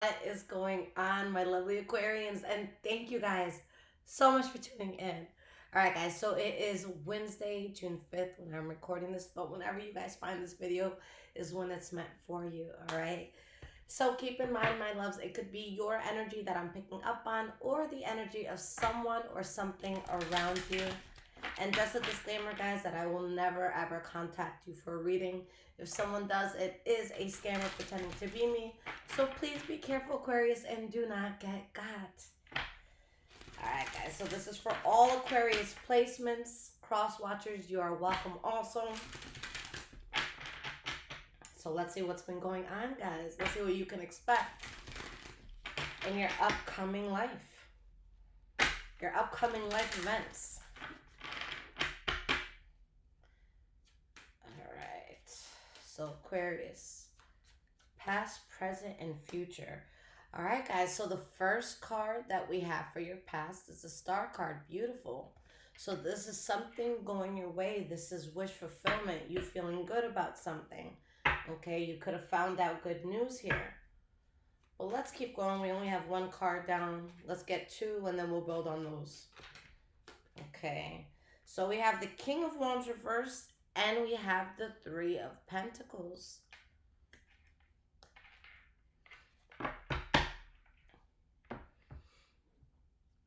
What is going on, my lovely Aquarians? And thank you guys so much for tuning in. All right, guys, so it is Wednesday, June 5th when I'm recording this, but whenever you guys find this video is when it's meant for you, all right? So keep in mind, my loves, it could be your energy that I'm picking up on or the energy of someone or something around you. And just a disclaimer, guys, that I will never ever contact you for a reading. If someone does, it is a scammer pretending to be me. So please be careful, Aquarius, and do not get got. Alright, guys, so this is for all Aquarius placements. Cross watchers, you are welcome also. So let's see what's been going on, guys. Let's see what you can expect in your upcoming life. Your upcoming life events. So Aquarius, past, present, and future. All right, guys. So the first card that we have for your past is the Star card. Beautiful. So this is something going your way. This is wish fulfillment. You feeling good about something. Okay, you could have found out good news here. Well, let's keep going. We only have one card down. Let's get two, and then we'll build on those. Okay. So we have the King of Wands reversed, and we have the Three of Pentacles.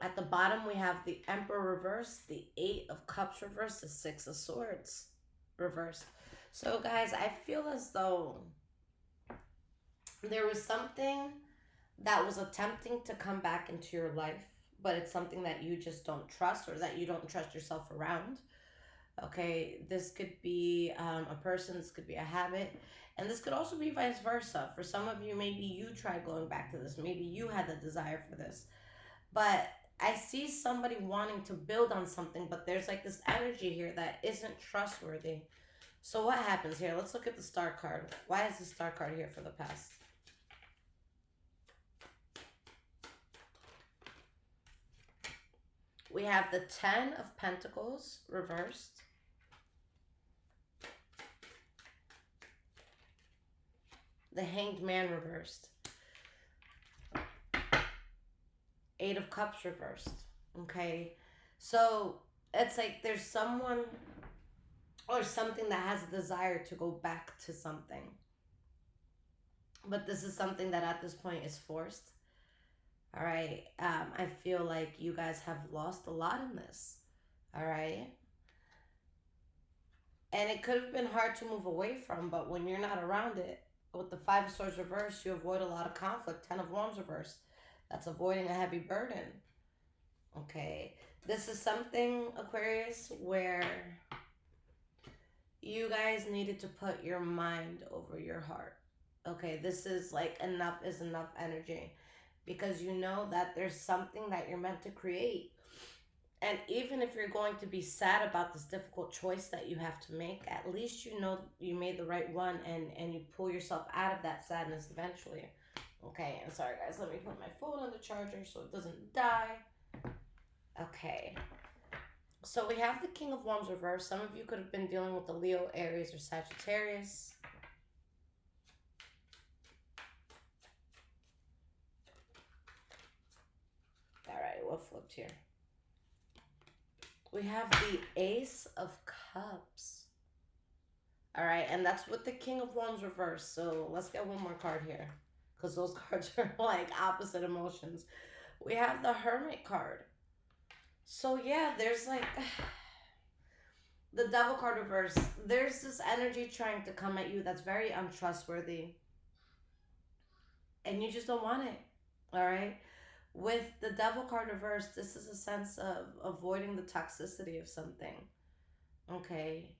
At the bottom, we have the Emperor reversed, the Eight of Cups reversed, the Six of Swords reversed. So, guys, I feel as though there was something that was attempting to come back into your life, but it's something that you just don't trust or that you don't trust yourself around. Okay, this could be a person, this could be a habit, and this could also be vice versa. For some of you, maybe you tried going back to this, maybe you had the desire for this, but I see somebody wanting to build on something, but there's like this energy here that isn't trustworthy. So what happens here? Let's look at the Star card. Why is the Star card here for the past? We have the Ten of Pentacles reversed. The Hanged Man reversed. Eight of Cups reversed. Okay. So it's like there's someone or something that has a desire to go back to something. But this is something that at this point is forced. All right. I feel like you guys have lost a lot in this. All right. And it could have been hard to move away from, but when you're not around it, with the Five of Swords reversed, you avoid a lot of conflict. Ten of Wands reversed. That's avoiding a heavy burden. Okay. This is something, Aquarius, where you guys needed to put your mind over your heart. Okay. This is like enough is enough energy. Because you know that there's something that you're meant to create. And even if you're going to be sad about this difficult choice that you have to make, at least you know you made the right one and you pull yourself out of that sadness eventually. Okay, I'm sorry guys, let me put my phone on the charger so it doesn't die. Okay. So we have the King of Wands reversed. Some of you could have been dealing with the Leo, Aries, or Sagittarius. All right, what flipped here? We have the Ace of Cups. All right, and that's with the King of Wands reversed. So let's get one more card here because those cards are like opposite emotions. We have the Hermit card. So yeah, there's like the Devil card reversed. There's this energy trying to come at you that's very untrustworthy. And you just don't want it. All right? With the Devil card reversed, this is a sense of avoiding the toxicity of something. Okay.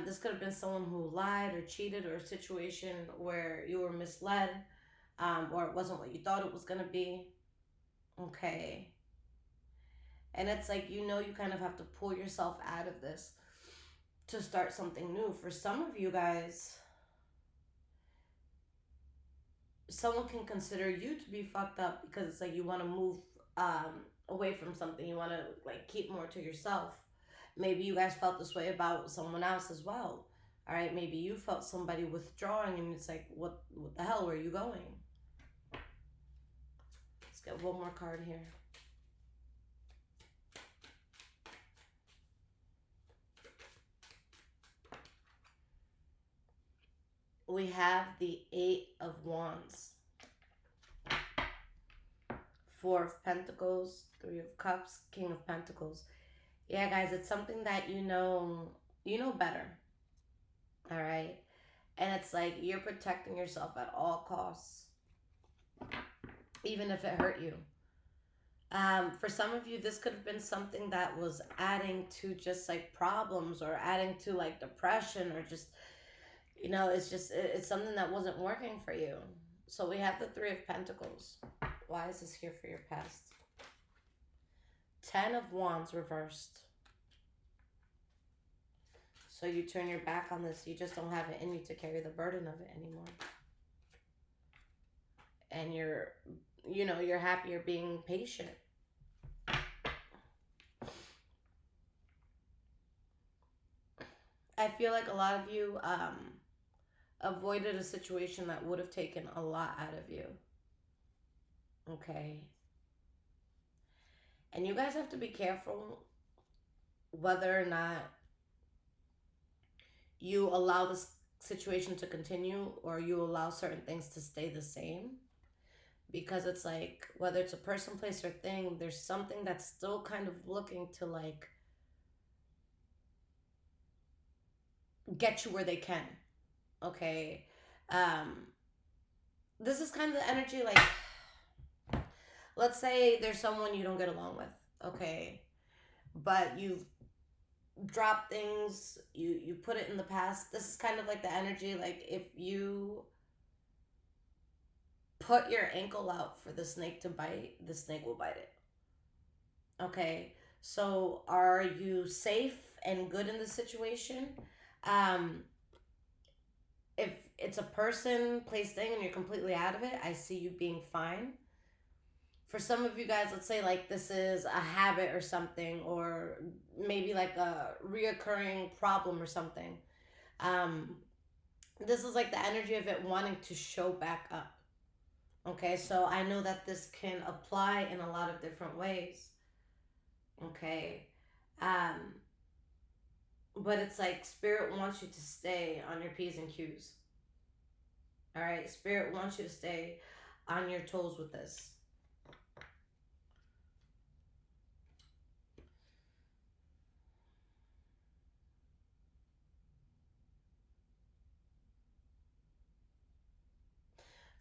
This could have been someone who lied or cheated, or a situation where you were misled, or it wasn't what you thought it was going to be. Okay. And it's like, you know, you kind of have to pull yourself out of this to start something new. For some of you guys, someone can consider you to be fucked up because it's like you want to move away from something. You want to like keep more to yourself. Maybe you guys felt this way about someone else as well. All right, maybe you felt somebody withdrawing and it's like, what the hell, where are you going? get one more card here. We have the Eight of Wands, Four of Pentacles, Three of Cups, King of Pentacles. Yeah, guys, it's something that you know better. All right? And it's like you're protecting yourself at all costs, even if it hurt you. For some of you, this could have been something that was adding to just like problems or adding to like depression or just, it's something that wasn't working for you. So we have the Three of Pentacles. Why is this here for your past? Ten of Wands reversed. So you turn your back on this. You just don't have it in you to carry the burden of it anymore. And you're happier being patient. I feel like a lot of you avoided a situation that would have taken a lot out of you. Okay. And you guys have to be careful whether or not you allow this situation to continue or you allow certain things to stay the same. Because it's like, whether it's a person, place, or thing, there's something that's still kind of looking to like get you where they can. Okay. This is kind of the energy like, let's say there's someone you don't get along with. Okay. But you've dropped things, you put it in the past. This is kind of like the energy like if you put your ankle out for the snake to bite, the snake will bite it. Okay, so are you safe and good in the situation? If it's a person, place, thing, and you're completely out of it, I see you being fine. For some of you guys, let's say like this is a habit or something, or maybe like a reoccurring problem or something. This is like the energy of it wanting to show back up. Okay, so I know that this can apply in a lot of different ways. Okay. But it's like Spirit wants you to stay on your P's and Q's. All right, Spirit wants you to stay on your toes with this.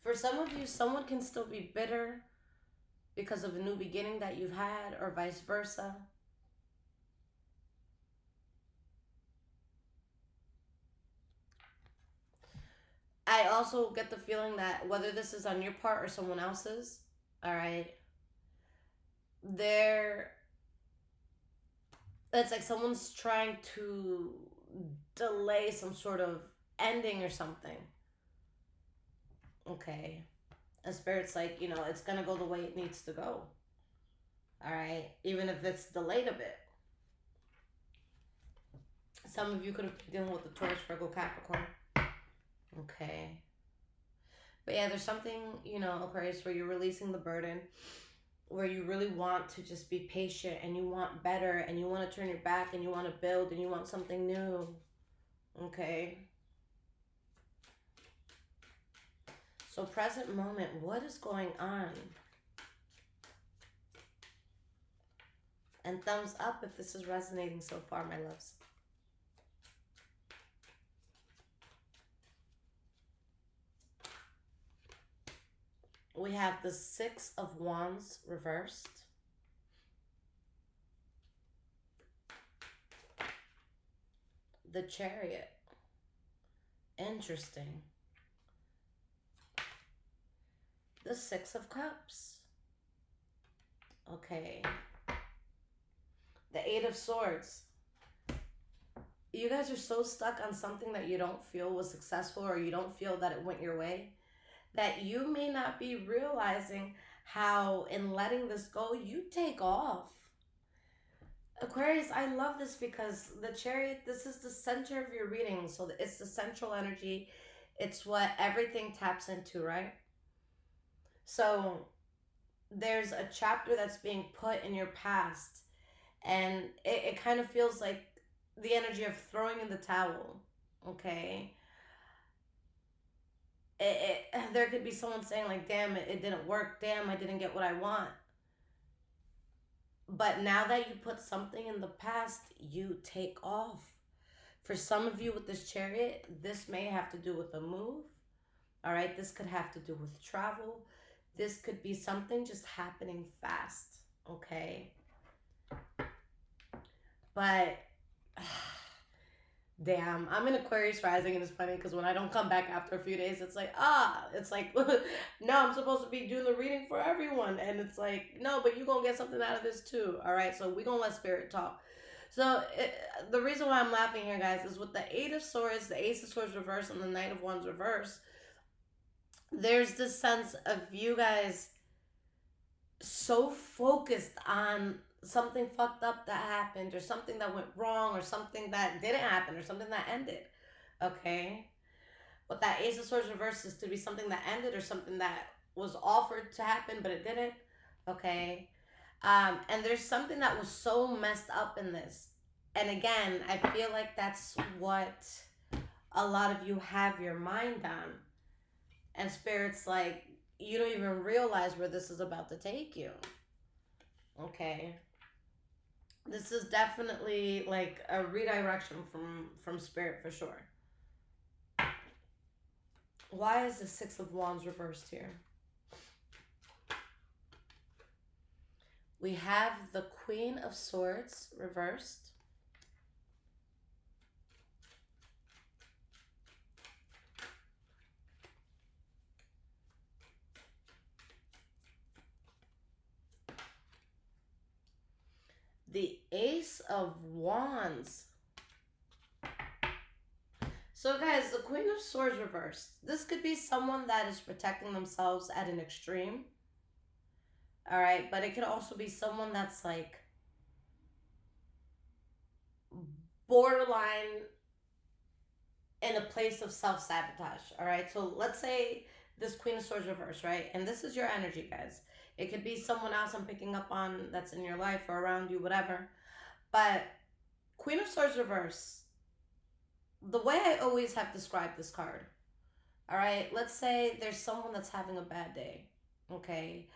For some of you, someone can still be bitter because of a new beginning that you've had, or vice versa. I also get the feeling that whether this is on your part or someone else's, all right, it's like someone's trying to delay some sort of ending or something. Okay. And Spirit's like, it's going to go the way it needs to go. All right. Even if it's delayed a bit. Some of you could have been dealing with the Taurus, Virgo, Capricorn. Okay. But yeah, there's something, Aquarius, where you're releasing the burden, where you really want to just be patient and you want better and you want to turn your back and you want to build and you want something new. Okay. So present moment, what is going on? And thumbs up if this is resonating so far, my loves. We have the Six of Wands reversed. The Chariot. Interesting. The Six of Cups. Okay. The Eight of Swords. You guys are so stuck on something that you don't feel was successful, or you don't feel that it went your way, that you may not be realizing how in letting this go, you take off. Aquarius, I love this because the Chariot, this is the center of your reading. So it's the central energy. It's what everything taps into, right? So there's a chapter that's being put in your past, and it kind of feels like the energy of throwing in the towel. Okay, there could be someone saying like, damn, it didn't work, damn, I didn't get what I want. But now that you put something in the past, you take off. For some of you with this chariot, this may have to do with a move. All right, this could have to do with travel. This could be something just happening fast. Okay, but damn, I'm in Aquarius rising, and it's funny because when I don't come back after a few days, it's like, no, I'm supposed to be doing the reading for everyone, and it's like, no, but you gonna get something out of this too. All right, so we gonna let spirit talk. So the reason why I'm laughing here, guys, is with the Eight of Swords, the Ace of Swords reverse, and the Knight of Wands reverse. There's this sense of you guys so focused on something fucked up that happened, or something that went wrong, or something that didn't happen, or something that ended. Okay, what that Ace of Swords reverse is to be something that ended, or something that was offered to happen but it didn't. Okay, and there's something that was so messed up in this, and again, I feel like that's what a lot of you have your mind on, and spirit's like, you don't even realize where this is about to take you. Okay, this is definitely like a redirection from spirit for sure. Why is the Six of Wands reversed here? We have the Queen of Swords reversed. The Ace of Wands. So guys, the Queen of Swords reversed. This could be someone that is protecting themselves at an extreme. All right, but it could also be someone that's like borderline in a place of self-sabotage. All right, so let's say this Queen of Swords reverse, right? And this is your energy, guys. It could be someone else I'm picking up on that's in your life or around you, whatever. But Queen of Swords reverse, the way I always have described this card, all right, let's say there's someone that's having a bad day. Okay,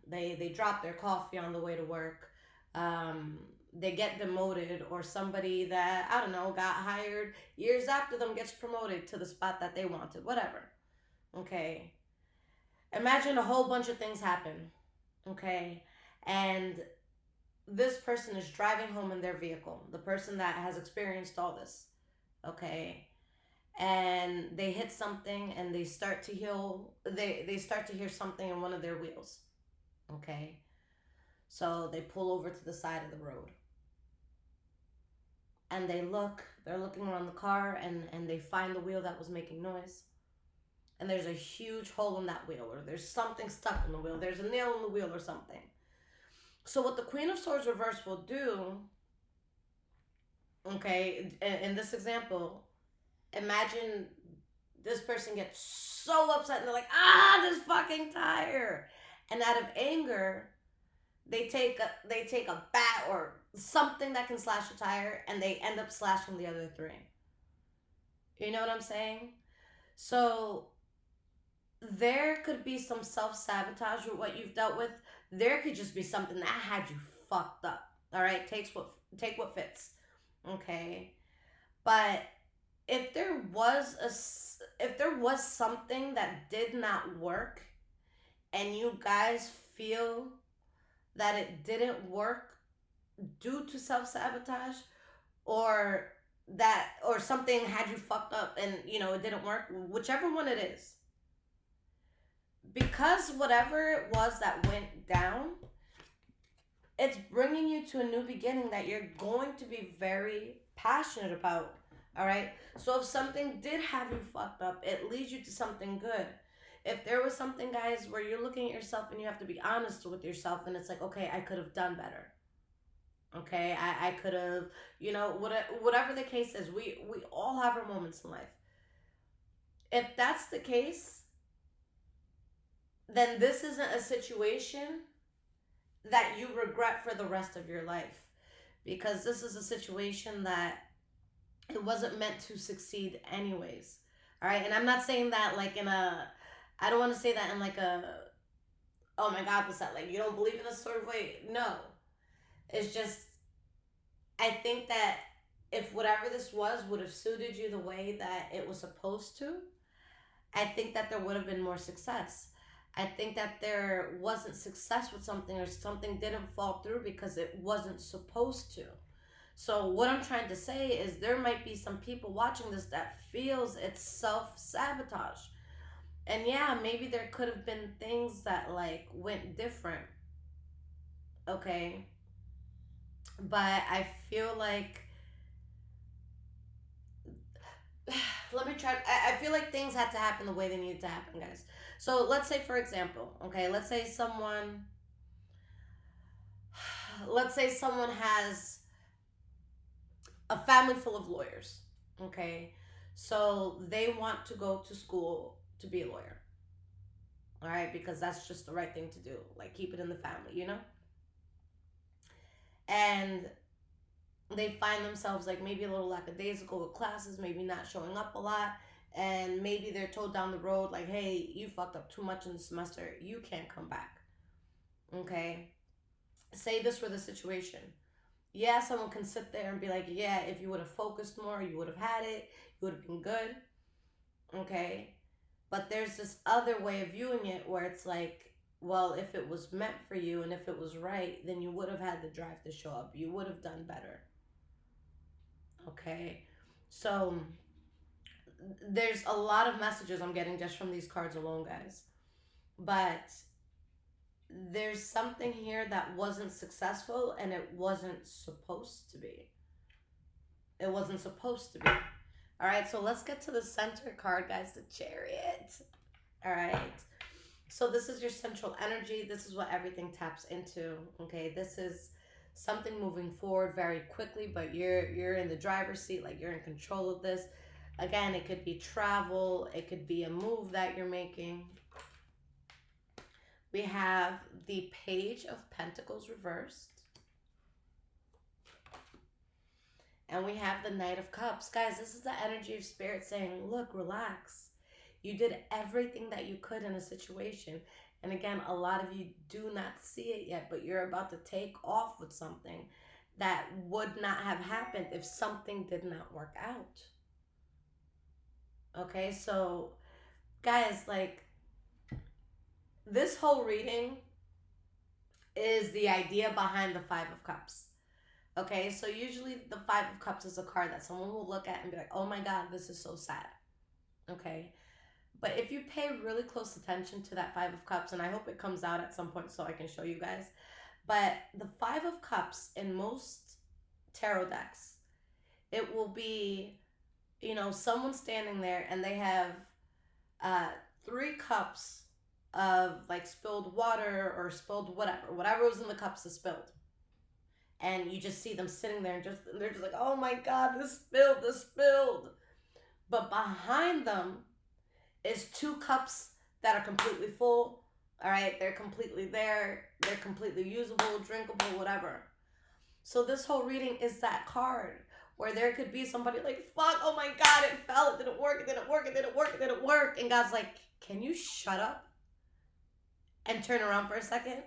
they drop their coffee on the way to work. They get demoted, or somebody that, I don't know, got hired years after them gets promoted to the spot that they wanted, whatever. Okay, imagine a whole bunch of things happen. Okay, and this person is driving home in their vehicle, the person that has experienced all this. Okay, and they hit something, and they start to hear something in one of their wheels. Okay, so they pull over to the side of the road, and they're looking around the car, and they find the wheel that was making noise, and there's a huge hole in that wheel, or there's something stuck in the wheel, there's a nail in the wheel or something. So what the Queen of Swords reverse will do, okay, in this example, imagine this person gets so upset, and they're like, this fucking tire. And out of anger, they take a bat or something that can slash a tire, and they end up slashing the other three. You know what I'm saying? So there could be some self-sabotage with what you've dealt with. There could just be something that had you fucked up. All right, take what fits. Okay, but if there was something that did not work, and you guys feel that it didn't work due to self-sabotage, or something had you fucked up and it didn't work, whichever one it is, because whatever it was that went down, it's bringing you to a new beginning that you're going to be very passionate about. All right, so if something did have you fucked up, it leads you to something good. If there was something, guys, where you're looking at yourself and you have to be honest with yourself, and it's like, okay, I could have done better. Okay, I could have, whatever the case is, we all have our moments in life. If that's the case, then this isn't a situation that you regret for the rest of your life, because this is a situation that it wasn't meant to succeed anyways. All right, and I'm not saying that like in a, I don't want to say that in like a, oh my god, what's that, like you don't believe in this sort of way. No, it's just, I think that if whatever this was would have suited you the way that it was supposed to, I think that there would have been more success. I think that there wasn't success with something, or something didn't fall through because it wasn't supposed to. So what I'm trying to say is there might be some people watching this that feels it's self-sabotage. And yeah, maybe there could have been things that like went different, okay? But I feel like let me try. I feel like things had to happen the way they needed to happen, guys. So let's say, for example, okay, let's say someone has a family full of lawyers, okay, so they want to go to school to be a lawyer, all right, because that's just the right thing to do, like keep it in the family. And they find themselves like maybe a little lackadaisical with classes, maybe not showing up a lot, and maybe they're told down the road like, hey, you fucked up too much in the semester, you can't come back, okay. Say this were the situation. Yeah, someone can sit there and be like, yeah, if you would have focused more, you would have had it, you would have been good, okay. But there's this other way of viewing it where it's like, well, if it was meant for you and if it was right, then you would have had the drive to show up, you would have done better, okay. So there's a lot of messages I'm getting just from these cards alone, guys. But there's something here that wasn't successful, and it wasn't supposed to be. It wasn't supposed to be. All right, so let's get to the center card, guys, the chariot. All right. So this is your central energy. This is what everything taps into. Okay, this is something moving forward very quickly, but you're in the driver's seat, like you're in control of this. Again, it could be travel, it could be a move that you're making. We have the Page of Pentacles reversed. And we have the Knight of Cups. Guys, this is the energy of Spirit saying, look, relax. You did everything that you could in a situation. And again, a lot of you do not see it yet, but you're about to take off with something that would not have happened if something did not work out. Okay, so guys, like, this whole reading is the idea behind the Five of Cups. Okay, so usually the Five of Cups is a card that someone will look at and be like, oh my God, this is so sad. Okay, but if you pay really close attention to that Five of Cups, and I hope it comes out at some point so I can show you guys, but the Five of Cups in most tarot decks, it will be, someone standing there and they have uh, 3 cups of like spilled water or spilled whatever was in the cups is spilled. And you just see them sitting there and they're just like, oh my God, this spilled. But behind them is 2 cups that are completely full. All right, they're completely there. They're completely usable, drinkable, whatever. So this whole reading is that card where there could be somebody like, fuck, oh my God, it fell, it didn't work, it didn't work, it didn't work, it didn't work. And God's like, can you shut up and turn around for a second?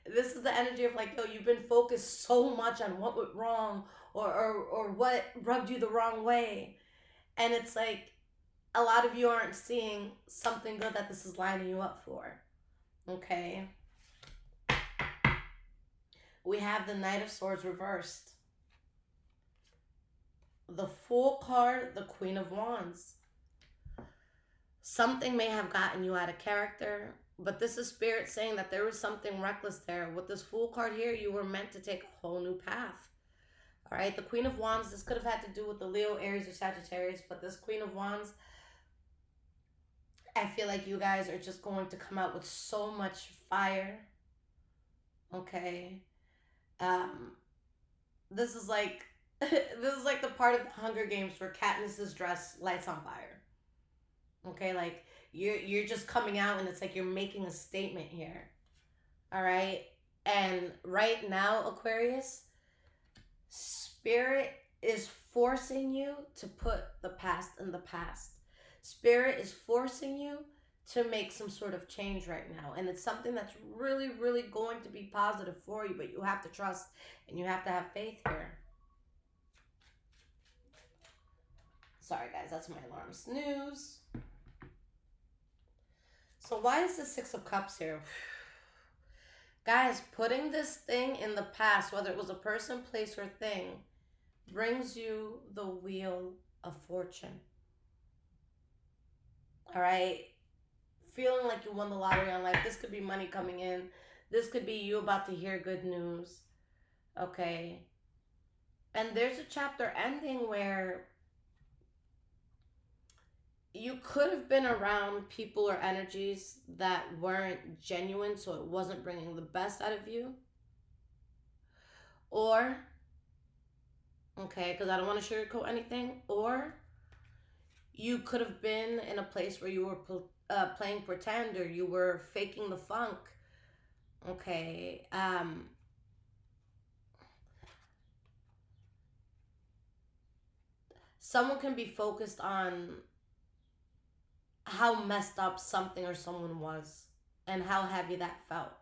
This is the energy of like, yo, you've been focused so much on what went wrong, or what rubbed you the wrong way. And it's like, a lot of you aren't seeing something good that this is lining you up for. Okay. We have the Knight of Swords reversed. The Fool card, the Queen of Wands. Something may have gotten you out of character, but this is Spirit saying that there was something reckless there. With this Fool card here, you were meant to take a whole new path. All right, the Queen of Wands, this could have had to do with the Leo, Aries, or Sagittarius, but this Queen of Wands, I feel like you guys are just going to come out with so much fire. Okay. This is like this is like the part of the Hunger Games where Katniss's dress lights on fire. Okay, like you're just coming out and it's like you're making a statement here. All right? And right now, Aquarius, Spirit is forcing you to put the past in the past. Spirit is forcing you to make some sort of change right now. And it's something that's really, really going to be positive for you, but you have to trust and you have to have faith here. Sorry, guys, that's my alarm snooze. So why is the Six of Cups here? Guys, putting this thing in the past, whether it was a person, place, or thing, brings you the Wheel of Fortune. All right? Feeling like you won the lottery on life. This could be money coming in. This could be you about to hear good news. Okay? And there's a chapter ending where you could have been around people or energies that weren't genuine, so it wasn't bringing the best out of you. Or, okay, because I don't want to sugarcoat anything, or you could have been in a place where you were playing pretend, or you were faking the funk. Okay. Someone can be focused on how messed up something or someone was and how heavy that felt.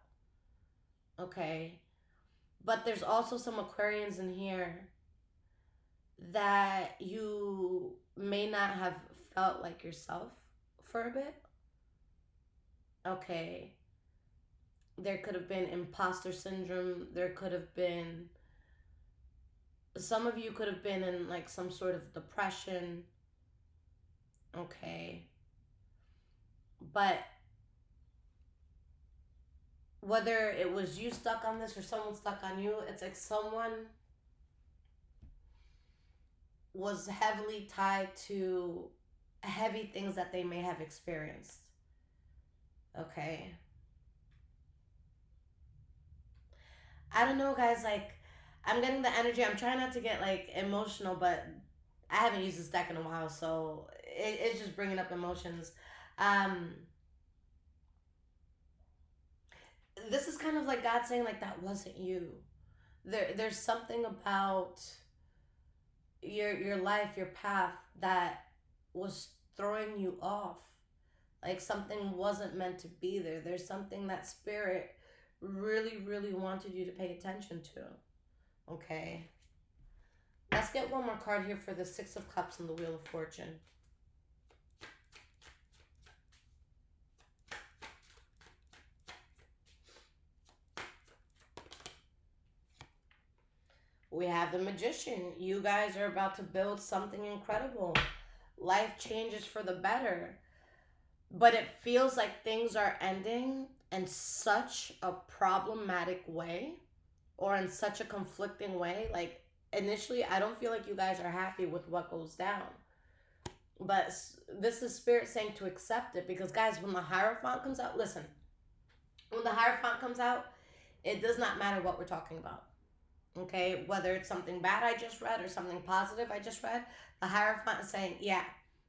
Okay. But there's also some Aquarians in here that you may not have felt like yourself for a bit. Okay. There could have been imposter syndrome. There could have been, some of you could have been in like some sort of depression. Okay. But whether it was you stuck on this or someone stuck on you, it's like someone was heavily tied to heavy things that they may have experienced. Okay. I don't know, guys. Like, I'm getting the energy. I'm trying not to get like emotional, but I haven't used this deck in a while, so it's just bringing up emotions. Um, this is kind of like God saying like that wasn't you. There's something about your life, your path that was throwing you off. Like something wasn't meant to be there. There's something that spirit really, really wanted you to pay attention to. Okay. Let's get one more card here for the Six of Cups and the Wheel of Fortune. We have the Magician. You guys are about to build something incredible. Life changes for the better. But it feels like things are ending in such a problematic way or in such a conflicting way. Like, initially, I don't feel like you guys are happy with what goes down. But this is Spirit saying to accept it because, guys, when the Hierophant comes out, listen, when the Hierophant comes out, it does not matter what we're talking about. Okay, whether it's something bad I just read or something positive I just read, the Hierophant is saying, yeah,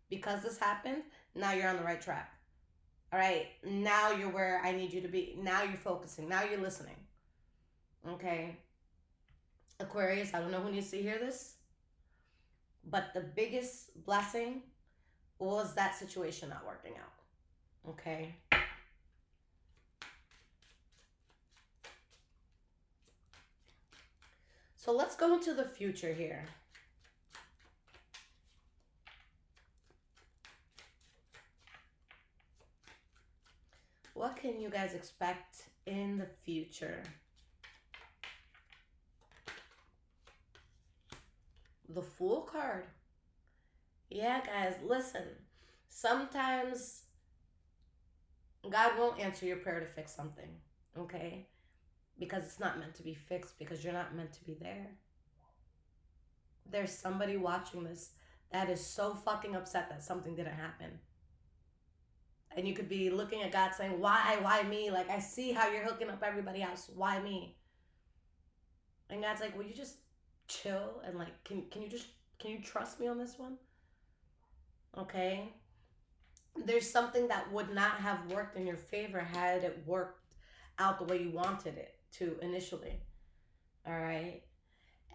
because this happened, now you're on the right track. All right, now you're where I need you to be. Now you're focusing. Now you're listening. Okay, Aquarius, I don't know who needs to hear this, but the biggest blessing was that situation not working out. Okay. So let's go into the future here. What can you guys expect in the future? The Fool card. Yeah, guys, listen. Sometimes God won't answer your prayer to fix something, okay? Because it's not meant to be fixed, because you're not meant to be there. There's somebody watching this that is so fucking upset that something didn't happen. And you could be looking at God saying, why me? Like, I see how you're hooking up everybody else. Why me? And God's like, will you just chill? And like, can you trust me on this one? Okay. there's something that would not have worked in your favor had it worked out the way you wanted it to initially. All right.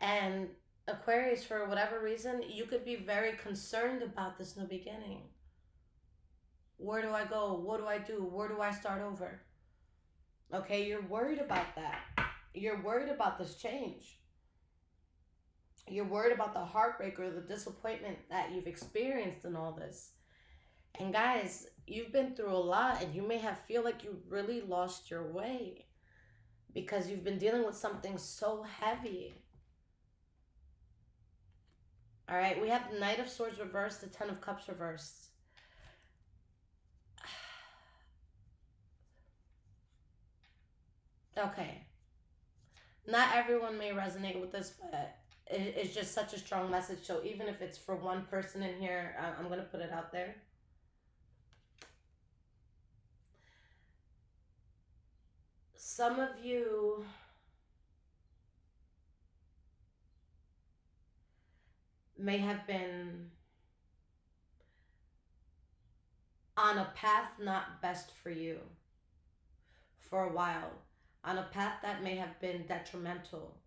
And Aquarius, for whatever reason, you could be very concerned about this new beginning. Where do I go? What do I do? Where do I start over? Okay, you're worried about that. You're worried about this change. You're worried about the heartbreak or the disappointment that you've experienced in all this. And guys, you've been through a lot and you may have feel like you really lost your way because you've been dealing with something so heavy. All right, we have the Knight of Swords reversed, the Ten of Cups reversed. Okay. Not everyone may resonate with this, but it's just such a strong message. So even if it's for one person in here, I'm going to put it out there. Some of you may have been on a path not best for you for a while, on a path that may have been detrimental.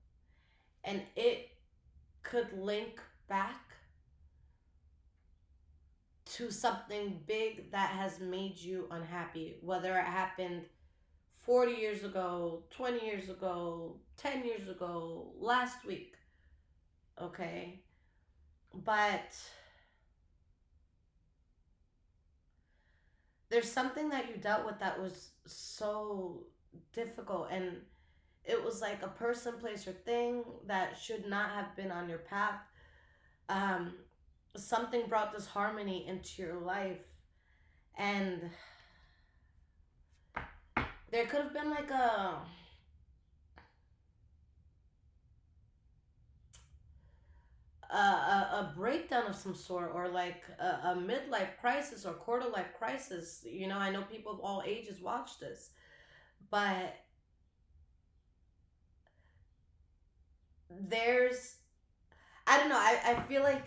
And it could link back to something big that has made you unhappy, whether it happened 40 years ago, 20 years ago, 10 years ago, last week. Okay? But there's something that you dealt with that was so difficult, and it was like a person, place, or thing that should not have been on your path. Um, Something brought disharmony into your life, and there could have been like a breakdown of some sort, or like a midlife crisis or quarter life crisis. You know, I know people of all ages watch this, but there's, I don't know, I feel like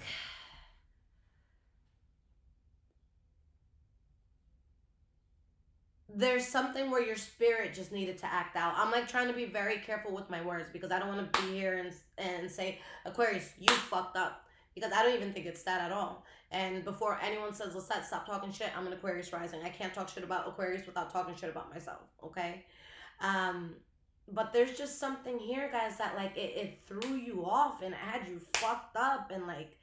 there's something where your spirit just needed to act out. I'm like trying to be very careful with my words because I don't want to be here and say, Aquarius, you fucked up. Because I don't even think it's that at all. And before anyone says, Lisette, stop talking shit, I'm an Aquarius rising. I can't talk shit about Aquarius without talking shit about myself, okay? Um, but there's just something here, guys, that like it threw you off and had you fucked up, and like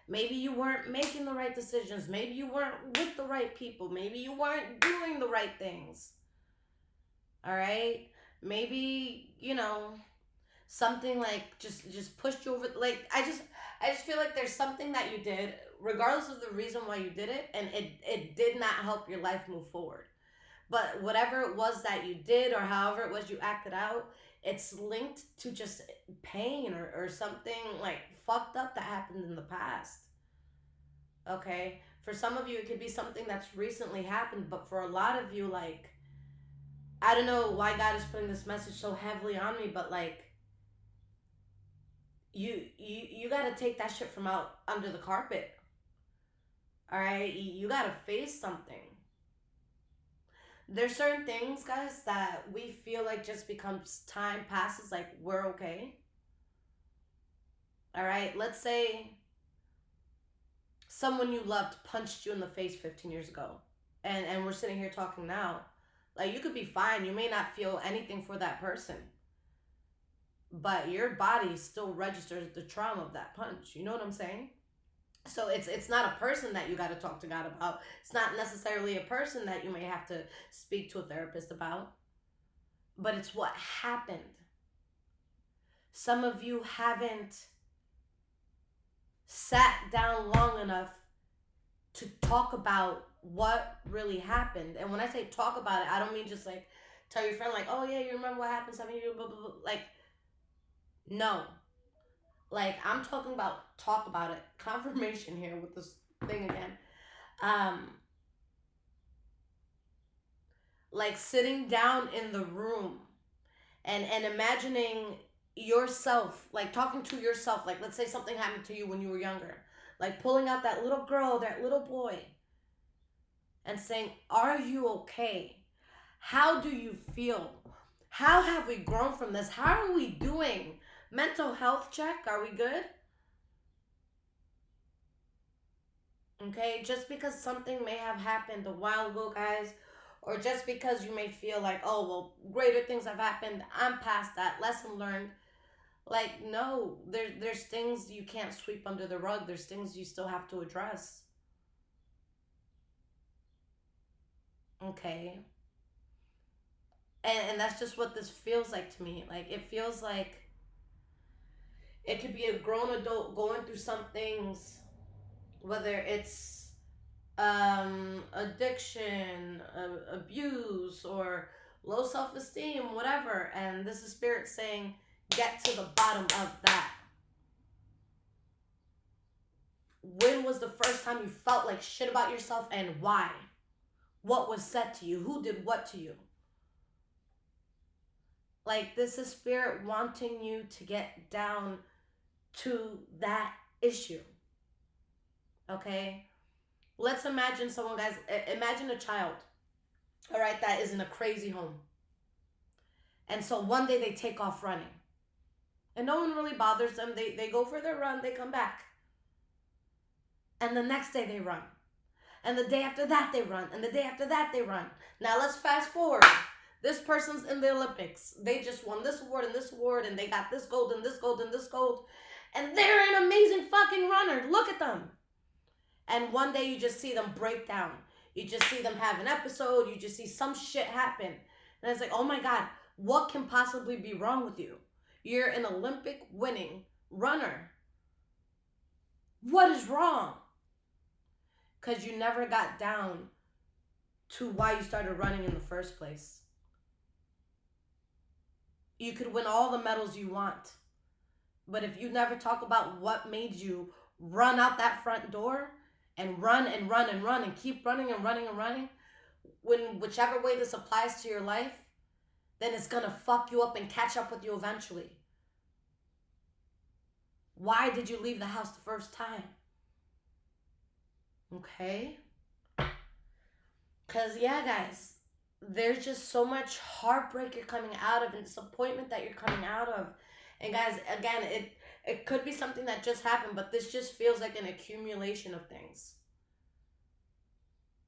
maybe you weren't making the right decisions. Maybe you weren't with the right people. Maybe you weren't doing the right things. All right? Maybe, you know, something like just pushed you over, like I just feel like there's something that you did regardless of the reason why you did it, and it did not help your life move forward. But whatever it was that you did or however it was you acted out, it's linked to just pain or something like fucked up that happened in the past. Okay? For some of you, it could be something that's recently happened, but for a lot of you, like, I don't know why God is putting this message so heavily on me, but like, you got to take that shit from out under the carpet. All right? You got to face something. There's certain things, guys, that we feel like just becomes time passes, like we're okay. All right? Let's say someone you loved punched you in the face 15 years ago, and we're sitting here talking now. Like, you could be fine, you may not feel anything for that person, but your body still registers the trauma of that punch. You know what I'm saying? So it's not a person that you got to talk to God about. It's not necessarily a person that you may have to speak to a therapist about, but it's what happened. Some of you haven't sat down long enough to talk about what really happened. And when I say talk about it, I don't mean just like tell your friend like, oh yeah, you remember what happened 7 years, blah, blah, blah. Like, no. Like, I'm talking about talk about it. Confirmation here with this thing again. Like sitting down in the room and imagining yourself, like talking to yourself, like let's say something happened to you when you were younger, like pulling out that little girl, that little boy, and saying, are you okay? How do you feel? How have we grown from this? How are we doing? Mental health check. Are we good? Okay, just because something may have happened a while ago, guys, or just because you may feel like, oh, well, greater things have happened, I'm past that, lesson learned. Like, no, there's things you can't sweep under the rug. There's things you still have to address. Okay. And that's just what this feels like to me. Like, it feels like it could be a grown adult going through some things, whether it's addiction, abuse, or low self-esteem, whatever, and this is spirit saying, get to the bottom of that. When was the first time you felt like shit about yourself, and why? What was said to you? Who did what to you? Like, this is spirit wanting you to get down to that issue. Okay? Let's imagine someone, guys, imagine a child, all right, that is in a crazy home. And so one day they take off running. And no one really bothers them. They go for their run, they come back. And the next day they run. And the day after that they run. And the day after that they run. Now let's fast forward. This person's in the Olympics. They just won this award and this award, and they got this gold and this gold and this gold. And they're an amazing fucking runner. Look at them. And one day you just see them break down. You just see them have an episode. You just see some shit happen. And it's like, oh my God, what can possibly be wrong with you? You're an Olympic winning runner. What is wrong? Because you never got down to why you started running in the first place. You could win all the medals you want, but if you never talk about what made you run out that front door and run and run and run and keep running and running and running, whichever way this applies to your life, then it's going to fuck you up and catch up with you eventually. Why did you leave the house the first time? Okay? Because, yeah, guys, there's just so much heartbreak you're coming out of and disappointment that you're coming out of. And, guys, again, it could be something that just happened, but this just feels like an accumulation of things.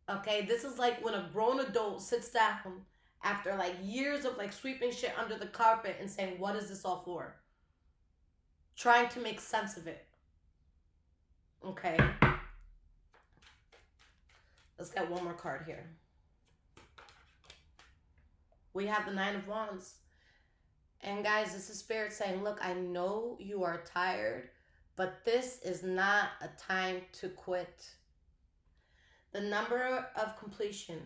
Okay? This is like when a grown adult sits down after, like, years of, like, sweeping shit under the carpet and saying, what is this all for? Trying to make sense of it. Okay? Let's get one more card here. We have the Nine of Wands. And guys, this is spirit saying, look, I know you are tired, but this is not a time to quit. The number of completion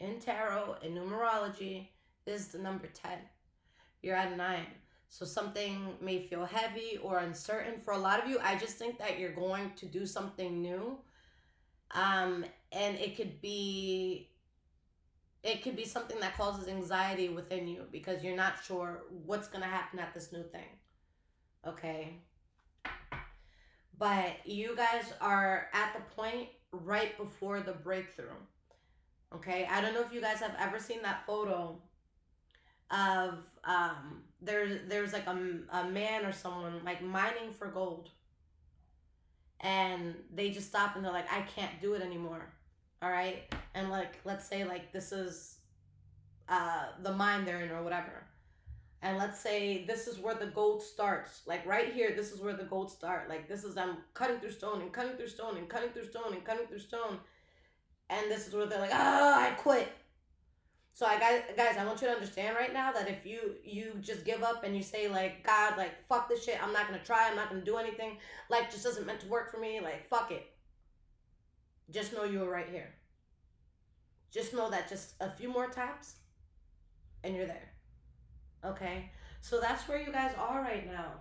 in tarot and numerology is the number 10. You're at 9. So something may feel heavy or uncertain. For a lot of you, I just think that you're going to do something new. And it could be something that causes anxiety within you because you're not sure what's going to happen at this new thing. Okay? But you guys are at the point right before the breakthrough. Okay? I don't know if you guys have ever seen that photo of there's like a man or someone like mining for gold. And they just stop and they're like, I can't do it anymore. All right? And like, let's say like this is the mine they're in or whatever. And let's say this is where the gold starts. Like right here, this is where the gold starts. Like this is them cutting through stone and cutting through stone and cutting through stone and cutting through stone. And this is where they're like, I quit. So guys, I want you to understand right now that if you just give up and you say like, God, like, fuck this shit. I'm not going to try. I'm not going to do anything. Life just isn't meant to work for me. Like, fuck it. Just know you were right here. Just know that just a few more taps and you're there. Okay? So that's where you guys are right now.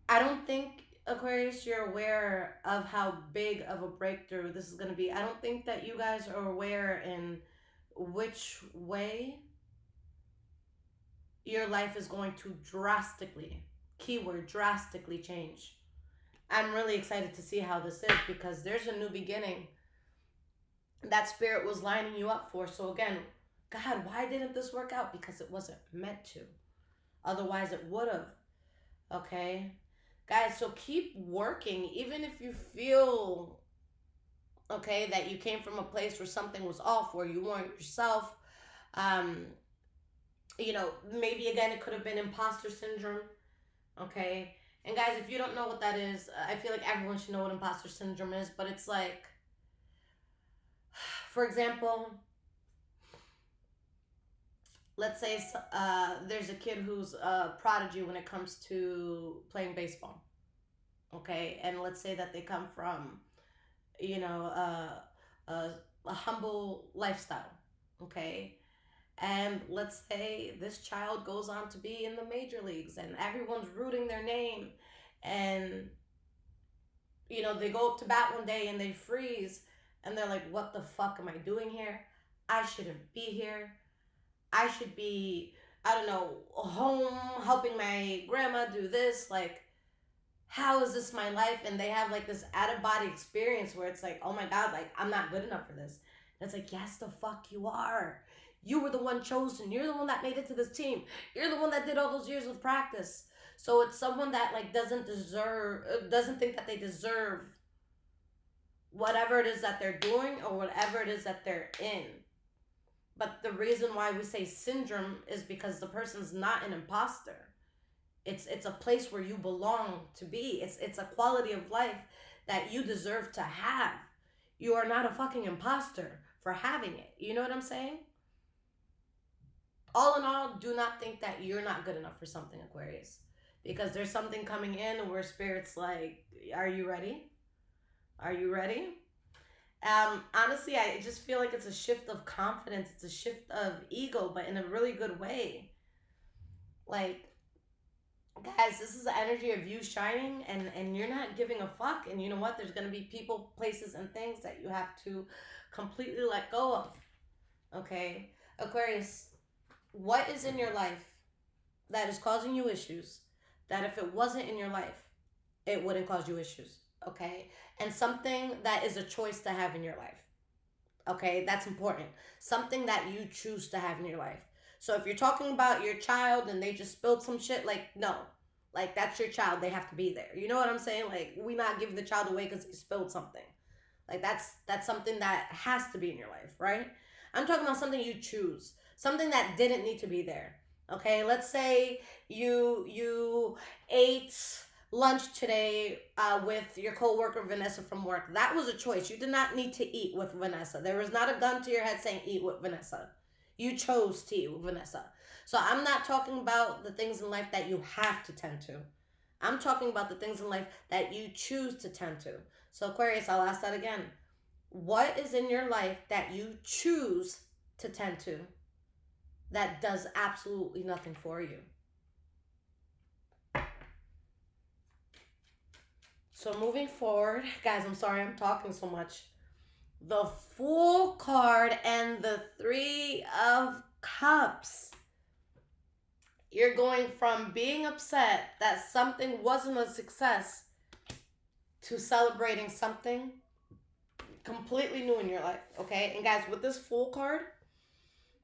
I don't think, Aquarius, you're aware of how big of a breakthrough this is going to be. I don't think that you guys are aware in which way your life is going to drastically, keyword, drastically change. I'm really excited to see how this is because there's a new beginning. that spirit was lining you up for. So again, God, why didn't this work out? Because it wasn't meant to. Otherwise, it would have. Okay? Guys, so keep working, even if you feel, okay, that you came from a place where something was off, where you weren't yourself. Um, maybe again, it could have been imposter syndrome. Okay? And guys, if you don't know what that is, I feel like everyone should know what imposter syndrome is, but it's like, for example, let's say there's a kid who's a prodigy when it comes to playing baseball, okay, and let's say that they come from, you know, a humble lifestyle, okay, and let's say this child goes on to be in the major leagues and everyone's rooting their name, and they go up to bat one day and they freeze, and they're like, what the fuck am I doing here? I shouldn't be here. I should be, I don't know, home helping my grandma do this. Like, how is this my life? And they have like this out of body experience where it's like, oh my God, like, I'm not good enough for this. And it's like, yes, the fuck you are. You were the one chosen. You're the one that made it to this team. You're the one that did all those years of practice. So it's someone that like doesn't think that they deserve whatever it is that they're doing or whatever it is that they're in. But the reason why we say syndrome is because the person's not an imposter. It's a place where you belong to be. It's a quality of life that you deserve to have. You are not a fucking imposter for having it. You know what I'm saying? All in all, do not think that you're not good enough for something, Aquarius. Because there's something coming in where spirit's like, are you ready? Are you ready? Honestly, I just feel like it's a shift of confidence. It's a shift of ego, but in a really good way. Like, guys, this is the energy of you shining, and you're not giving a fuck. And you know what? There's going to be people, places, and things that you have to completely let go of. Okay? Aquarius, what is in your life that is causing you issues that if it wasn't in your life, it wouldn't cause you issues? Okay? And something that is a choice to have in your life. Okay? That's important. Something that you choose to have in your life. So if you're talking about your child and they just spilled some shit, like, no. Like, that's your child. They have to be there. You know what I'm saying? Like, we not giving the child away because they spilled something. Like, that's something that has to be in your life, right? I'm talking about something you choose. Something that didn't need to be there. Okay? Let's say you ate lunch today with your coworker Vanessa from work. That was a choice. You did not need to eat with Vanessa. There was not a gun to your head saying eat with Vanessa. You chose to eat with Vanessa. So I'm not talking about the things in life that you have to tend to. I'm talking about the things in life that you choose to tend to. So Aquarius, I'll ask that again. What is in your life that you choose to tend to that does absolutely nothing for you? So moving forward, guys, I'm sorry I'm talking so much. The Fool card and the Three of Cups. You're going from being upset that something wasn't a success to celebrating something completely new in your life, okay? And guys, with this Fool card,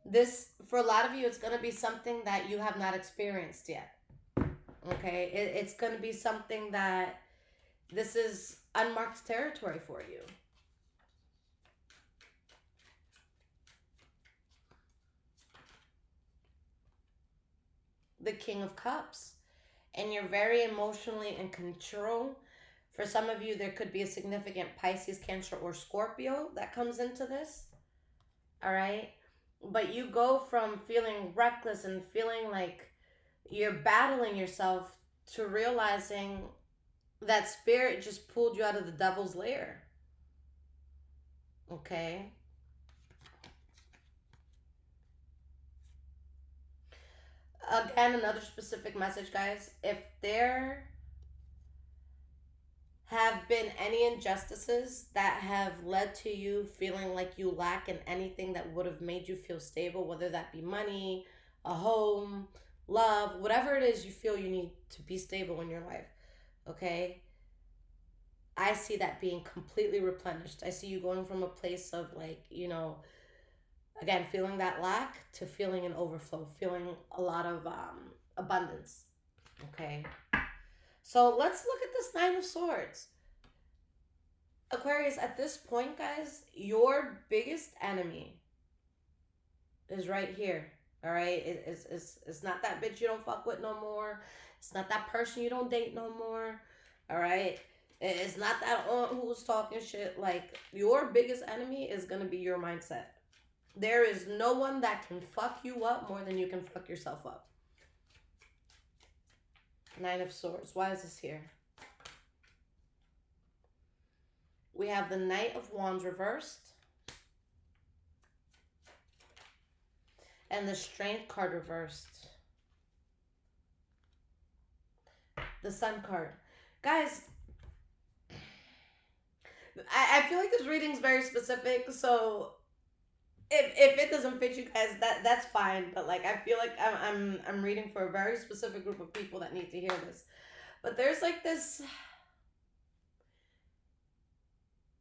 this, for a lot of you, it's going to be something that you have not experienced yet, okay? It's going to be something that this is unmarked territory for you. The King of Cups. And you're very emotionally in control. For some of you, there could be a significant Pisces, Cancer, or Scorpio that comes into this. All right? But you go from feeling reckless and feeling like you're battling yourself to realizing that spirit just pulled you out of the devil's lair. Okay? Again, another specific message, guys. If there have been any injustices that have led to you feeling like you lack in anything that would have made you feel stable, whether that be money, a home, love, whatever it is you feel you need to be stable in your life, okay? I see that being completely replenished. I see you going from a place of like, again, feeling that lack to feeling an overflow, feeling a lot of abundance. Okay. So let's look at this Nine of Swords. Aquarius, at this point, guys, your biggest enemy is right here. All right. It's not that bitch you don't fuck with no more. It's not that person you don't date no more. All right. It's not that aunt who's talking shit. Like, your biggest enemy is going to be your mindset. There is no one that can fuck you up more than you can fuck yourself up. Nine of Swords. Why is this here? We have the Knight of Wands reversed. And the Strength card reversed. The Sun card. Guys, I feel like this reading's very specific, so if it doesn't fit you guys, that's fine. But like, I feel like I'm reading for a very specific group of people that need to hear this. But there's like this.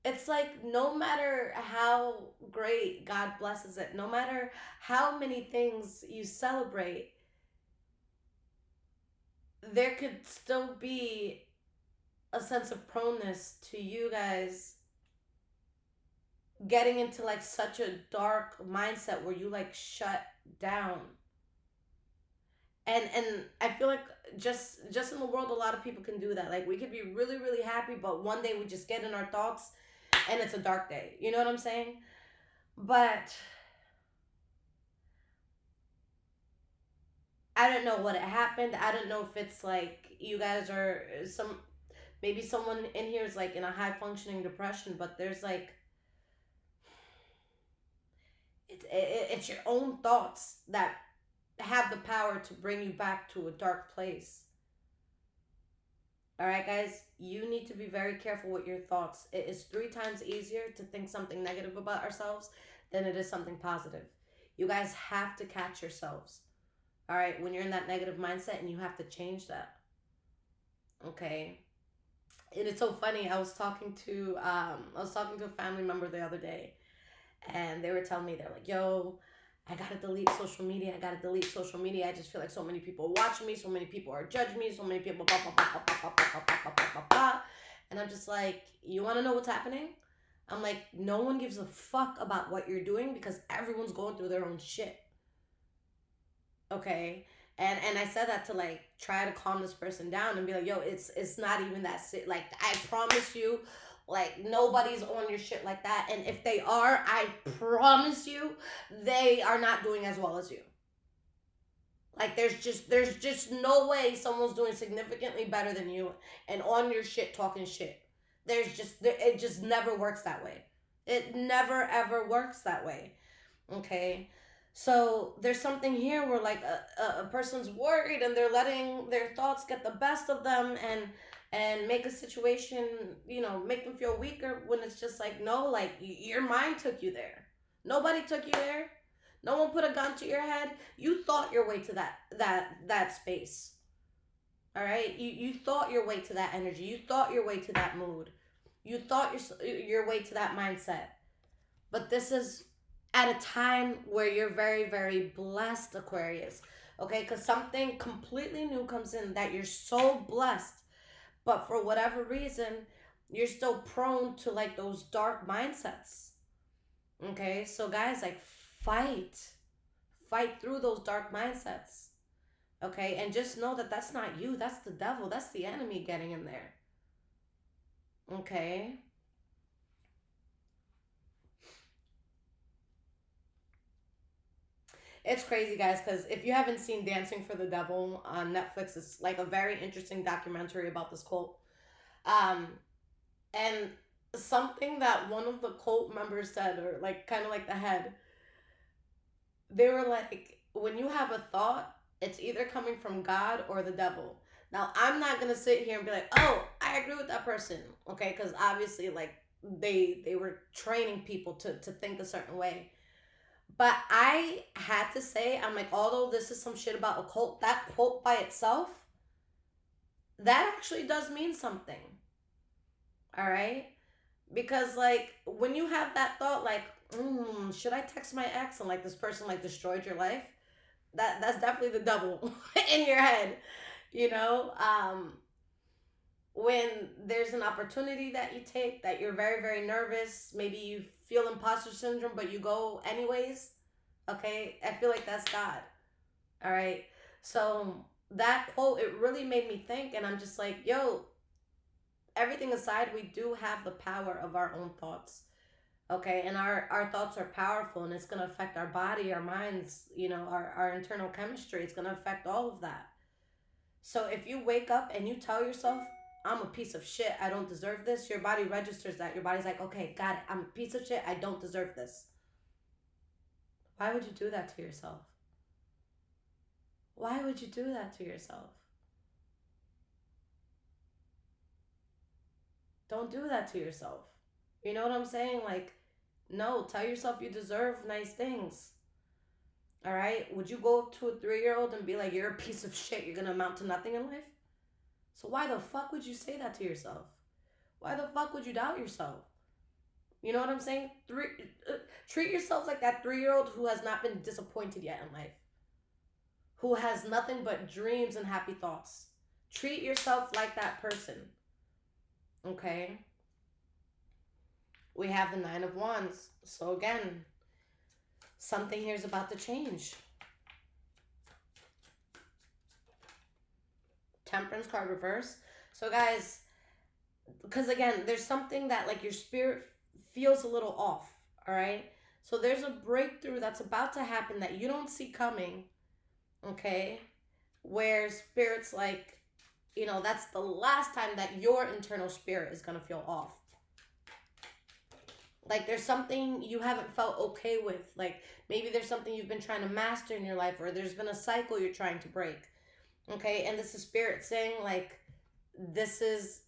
It's like, no matter how great God blesses it, no matter how many things you celebrate, there could still be a sense of proneness to you guys getting into like such a dark mindset where you like shut down. And I feel like just in the world, a lot of people can do that. Like, we could be really, really happy, but one day we just get in our thoughts and it's a dark day. You know what I'm saying? But I don't know what happened. I don't know if it's like you guys are maybe someone in here is like in a high functioning depression, but there's like, it's your own thoughts that have the power to bring you back to a dark place. All right, guys, you need to be very careful with your thoughts. It is 3 times easier to think something negative about ourselves than it is something positive. You guys have to catch yourselves. All right, when you're in that negative mindset, and you have to change that. Okay. And it's so funny. I was talking to a family member the other day, and they were telling me, they're like, "Yo, I gotta delete social media. I gotta delete social media. I just feel like so many people are watching me. So many people are judging me. So many people blah, blah, blah, blah, blah, blah, blah, blah, blah, blah, blah." And I'm just like, you want to know what's happening? I'm like, no one gives a fuck about what you're doing because everyone's going through their own shit. Okay. And I said that to like try to calm this person down and be like, yo, it's not even that like, I promise you, like, nobody's on your shit like that. And if they are, I promise you, they are not doing as well as you. Like, there's just no way someone's doing significantly better than you and on your shit talking shit. It just never works that way. It never ever works that way. Okay. So there's something here where like a person's worried and they're letting their thoughts get the best of them and make a situation, make them feel weaker, when it's just like, no, like, your mind took you there. Nobody took you there. No one put a gun to your head. You thought your way to that space. All right? You thought your way to that energy. You thought your way to that mood. You thought your way to that mindset. But this is at a time where you're very, very blessed, Aquarius. Okay? Because something completely new comes in that you're so blessed. But for whatever reason, you're still prone to like those dark mindsets. Okay? So guys, like, fight through those dark mindsets. Okay? And just know that that's not you. That's the devil. That's the enemy getting in there. Okay? It's crazy, guys, because if you haven't seen Dancing for the Devil on Netflix, it's like a very interesting documentary about this cult. And something that one of the cult members said, or like kind of like the head, they were like, when you have a thought, it's either coming from God or the devil. Now, I'm not going to sit here and be like, oh, I agree with that person, okay? Because obviously, like, they were training people to think a certain way. But I had to say, I'm like, although this is some shit about a cult, that quote by itself, that actually does mean something. All right? Because like when you have that thought, like, should I text my ex and like this person like destroyed your life? That's definitely the devil in your head, you know. When there's an opportunity that you take that you're very very nervous, maybe you feel imposter syndrome, but you go anyways. Okay, I feel like that's God. All right, so that quote, it really made me think, and I'm just like, yo, everything aside, we do have the power of our own thoughts. Okay, and our thoughts are powerful, and it's going to affect our body, our minds, you know, our internal chemistry. It's going to affect all of that. So if you wake up and you tell yourself, I'm a piece of shit, I don't deserve this, your body registers that. Your body's like, okay, got it, I'm a piece of shit, I don't deserve this. Why would you do that to yourself? Why would you do that to yourself? Don't do that to yourself. You know what I'm saying? Like, no, tell yourself you deserve nice things. All right? Would you go to a 3-year old and be like, you're a piece of shit, you're going to amount to nothing in life? So why the fuck would you say that to yourself? Why the fuck would you doubt yourself? You know what I'm saying? Treat yourself like that 3-year old who has not been disappointed yet in life, who has nothing but dreams and happy thoughts. Treat yourself like that person. Okay? We have the Nine of Wands. So again, something here is about to change. Temperance card reverse. So guys, because again, there's something that like your spirit feels a little off. All right? So there's a breakthrough that's about to happen that you don't see coming. Okay? Where spirit's like, you know, that's the last time that your internal spirit is going to feel off. Like there's something you haven't felt okay with. Like maybe there's something you've been trying to master in your life, or there's been a cycle you're trying to break. Okay? And this is spirit saying like, this is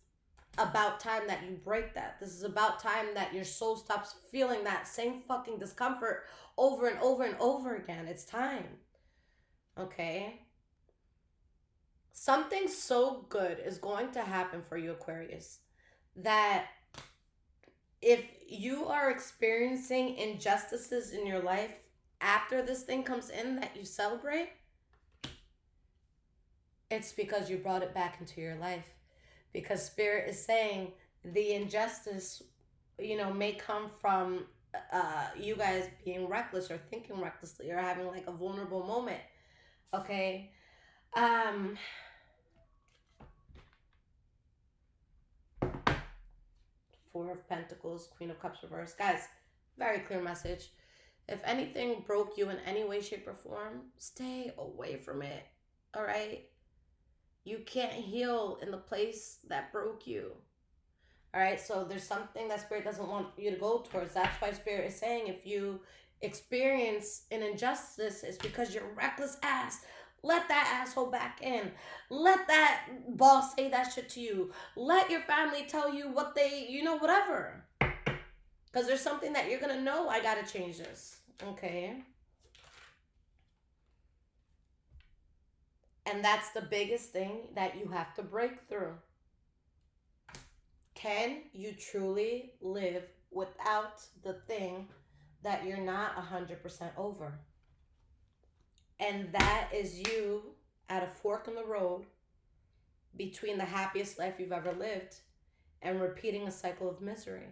about time that you break that. This is about time that your soul stops feeling that same fucking discomfort over and over and over again. It's time. Okay? Something so good is going to happen for you, Aquarius, that if you are experiencing injustices in your life after this thing comes in that you celebrate, it's because you brought it back into your life. Because spirit is saying the injustice, you know, may come from you guys being reckless or thinking recklessly or having like a vulnerable moment. Okay? Four of Pentacles, Queen of Cups reverse. Guys, very clear message. If anything broke you in any way, shape, or form, stay away from it. All right? You can't heal in the place that broke you. All right? So there's something that Spirit doesn't want you to go towards. That's why Spirit is saying if you experience an injustice, it's because your reckless ass let that asshole back in. Let that boss say that shit to you. Let your family tell you what they, you know, whatever. Because there's something that you're going to know, I got to change this. Okay? And that's the biggest thing that you have to break through. Can you truly live without the thing that you're not 100% over? And that is you at a fork in the road between the happiest life you've ever lived and repeating a cycle of misery.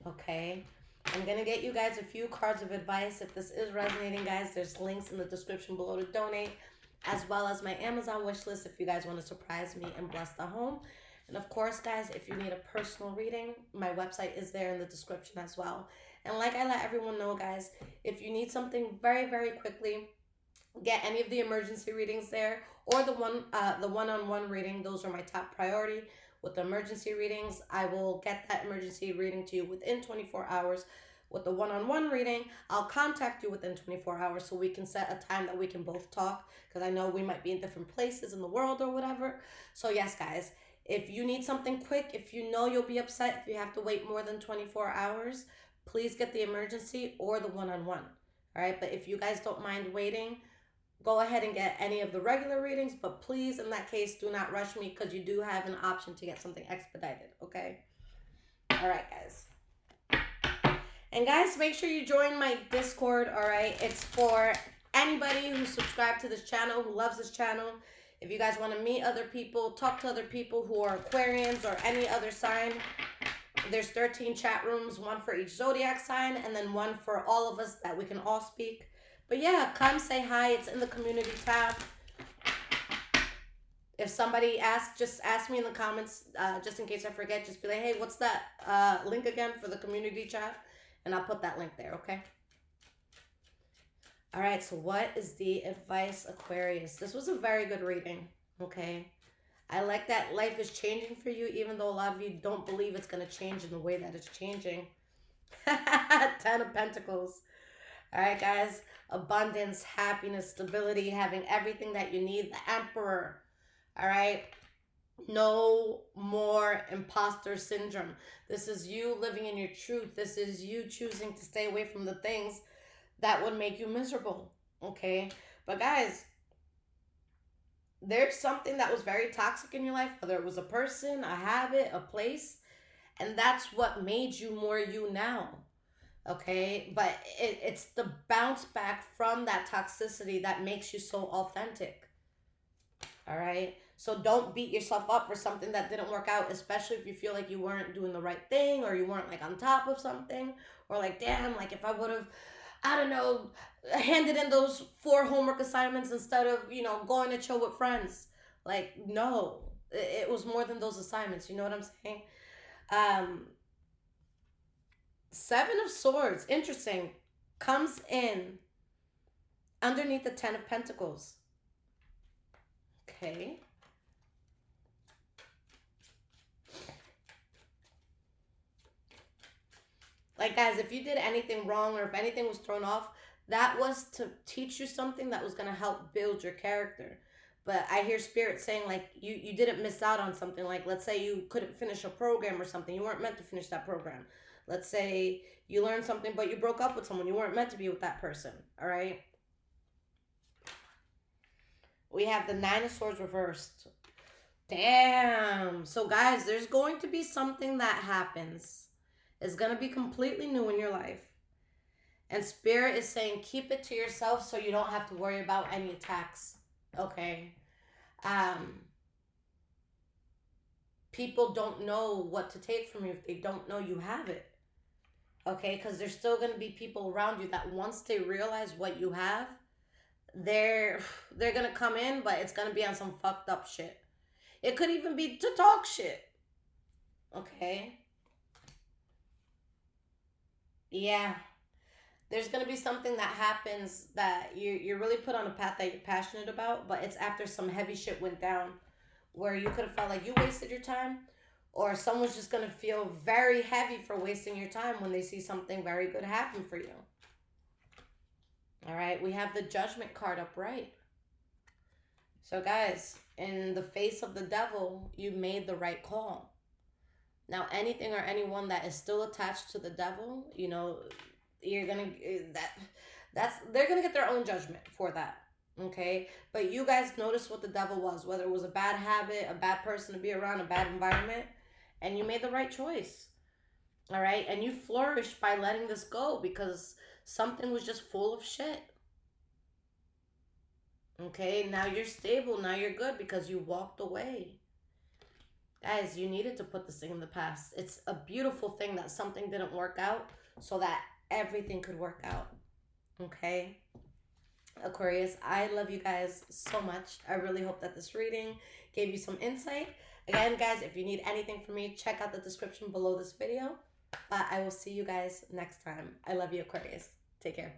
Okay? I'm going to get you guys a few cards of advice. If this is resonating, guys, there's links in the description below to donate, as well as my Amazon wish list if you guys want to surprise me and bless the home. And of course, guys, if you need a personal reading, my website is there in the description as well. And like I let everyone know, guys, if you need something very, very quickly, get any of the emergency readings there, or the one-on-one reading. Those are my top priority. With the emergency readings, I will get that emergency reading to you within 24 hours. With the one-on-one reading, I'll contact you within 24 hours so we can set a time that we can both talk, because I know we might be in different places in the world or whatever. So yes, guys, if you need something quick, if you know you'll be upset if you have to wait more than 24 hours, please get the emergency or the one-on-one. All right? But if you guys don't mind waiting, go ahead and get any of the regular readings, but please, in that case, do not rush me because you do have an option to get something expedited, okay? All right, guys. And guys, make sure you join my Discord, all right? It's for anybody who's subscribed to this channel, who loves this channel. If you guys want to meet other people, talk to other people who are Aquarians or any other sign, there's 13 chat rooms, one for each zodiac sign, and then one for all of us that we can all speak. But yeah, come say hi. It's in the community tab. If somebody asks, just ask me in the comments, just in case I forget. Just be like, hey, what's that link again for the community chat? And I'll put that link there, okay? All right, so what is the advice, Aquarius? This was a very good reading, okay? I like that life is changing for you, even though a lot of you don't believe it's going to change in the way that it's changing. 10 of Pentacles. All right, guys. Abundance, happiness, stability, having everything that you need. The Emperor. All right. No more imposter syndrome. This is you living in your truth. This is you choosing to stay away from the things that would make you miserable. Okay. But guys, there's something that was very toxic in your life, whether it was a person, a habit, a place, and that's what made you more you now. Okay. But it's the bounce back from that toxicity that makes you so authentic. All right. So don't beat yourself up for something that didn't work out, especially if you feel like you weren't doing the right thing or you weren't like on top of something, or like, damn, like if I would have, I don't know, handed in those 4 homework assignments instead of, you know, going to chill with friends. Like, no, it was more than those assignments. You know what I'm saying? 7 of Swords, interesting, comes in underneath the 10 of Pentacles. Okay. Like, guys, if you did anything wrong or if anything was thrown off, that was to teach you something that was going to help build your character. But I hear Spirit saying, like, you didn't miss out on something. Like, let's say you couldn't finish a program or something. You weren't meant to finish that program. Let's say you learned something, but you broke up with someone. You weren't meant to be with that person. All right? We have the 9 of Swords reversed. Damn. So, guys, there's going to be something that happens. It's going to be completely new in your life. And Spirit is saying keep it to yourself so you don't have to worry about any attacks. Okay? People don't know what to take from you if they don't know you have it. Okay? Because there's still going to be people around you that once they realize what you have, they're going to come in, but it's going to be on some fucked up shit. It could even be to talk shit. Okay? Yeah. There's going to be something that happens that you're really put on a path that you're passionate about, but it's after some heavy shit went down where you could have felt like you wasted your time, or someone's just going to feel very heavy for wasting your time when they see something very good happen for you. All right, we have the Judgment card upright. So guys, in the face of the devil, you made the right call. Now, anything or anyone that is still attached to the devil, you know, you're gonna they're gonna get their own judgment for that. Okay, but you guys notice what the devil was, whether it was a bad habit, a bad person to be around, a bad environment, and you made the right choice. All right, and you flourished by letting this go because something was just full of shit. Okay, now you're stable, now you're good because you walked away. Guys, you needed to put this thing in the past. It's a beautiful thing that something didn't work out so that everything could work out. Okay? Aquarius, I love you guys so much. I really hope that this reading gave you some insight. Again, guys, if you need anything from me, check out the description below this video. But I will see you guys next time. I love you, Aquarius. Take care.